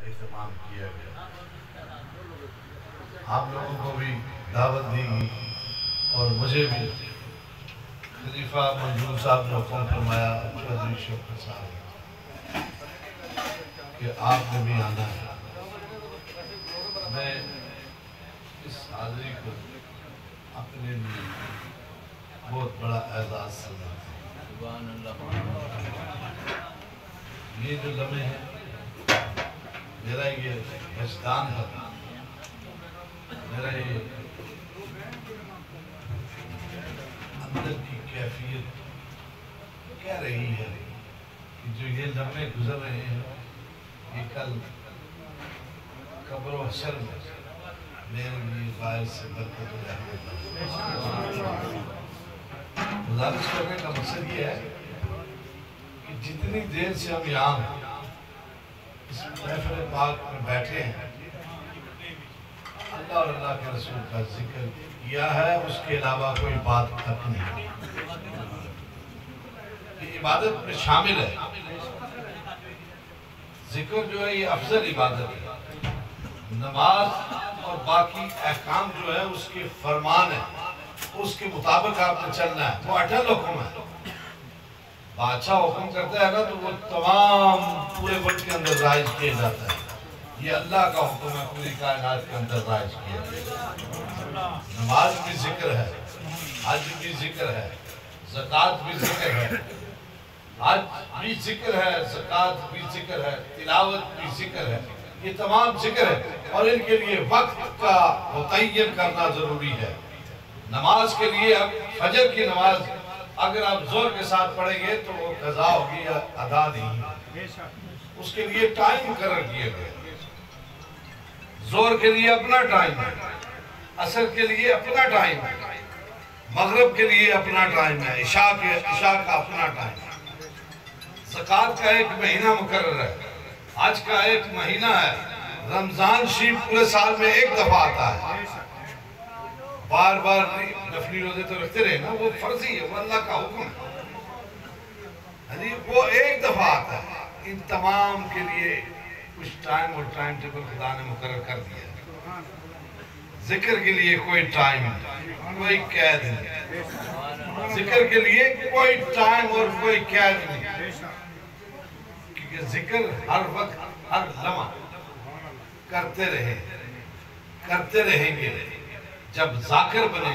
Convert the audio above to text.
एहतमाम किया गया। आप लोगों को भी दावत दी गई और मुझे भी खलीफा मंजूर साहब ने हुक्म फरमाया चौधरी शौकत साहब कि आपने भी आना है। मैं इस हाज़िरी को अपने लिए बहुत बड़ा एजाज़ समझता हूँ। ये जो लम्हे हैं मेरा ये वजदान है, मेरा ये अंदर की कैफियत कह रही है कि जो ये लम्हे गुजर रहे हैं ये कल कब्र हशर में मेरे लिए बायस से बरकत गुजारिश करने का मकसद ये है कि जितनी देर से हम यहाँ इस महफिल पाक में बैठे हैं, अल्लाह और अल्लाह के रसूल का जिक्र किया है, उसके अलावा कोई बात तक नहीं। ये इबादत में शामिल है। जिक्र जो है ये अफजल इबादत है। नमाज और बाकी अहकाम जो है उसके फरमान है, उसके मुताबिक आपने चलना है। वो अटल हुक्म है। बादशाह हुक्म करता है ना तो वो तमाम पूरे मुल्क के अंदर राइज किया जाता है। ये अल्लाह का हुक्म है, पूरी कायनात के अंदर राइज किया जाता है। नमाज भी जिक्र है, हज भी जिक्र है, ज़कात भी जिक्र है, हज भी जिक्र है, ज़कात भी जिक्र है, तिलावत भी जिक्र है। ये तमाम जिक्र है और इनके लिए वक्त का मुतय्यन करना जरूरी है। नमाज के लिए अब फजर की नमाज अगर आप जोर के साथ पढ़ेंगे तो वो कज़ा होगी या अदा नहीं। उसके लिए टाइम मुकर्रर किए गए। जोर के लिए अपना टाइम है, असर के लिए अपना टाइम है, मगरिब के लिए अपना टाइम है, इशा का अपना टाइम है। ज़कात का एक महीना मुकर्रर है, आज का एक महीना है, रमजान शरीफ पूरे साल में एक दफा आता है। बार बार नफली रोजे तो रखते रहे ना, वो फर्जी है, वो अल्लाह का हुक्म है। वो एक दफा आता है। इन तमाम के लिए कुछ टाइम और टाइम टेबल खुदा ने मुकर्रर कर दिया। जिक्र के लिए कोई टाइम नहीं, कोई कैद नहीं। जिक्र के लिए कोई टाइम और कोई कैद नहीं, क्योंकि जिक्र हर वक्त हर लम्हा करते रहेंगे। जब जाकिर बने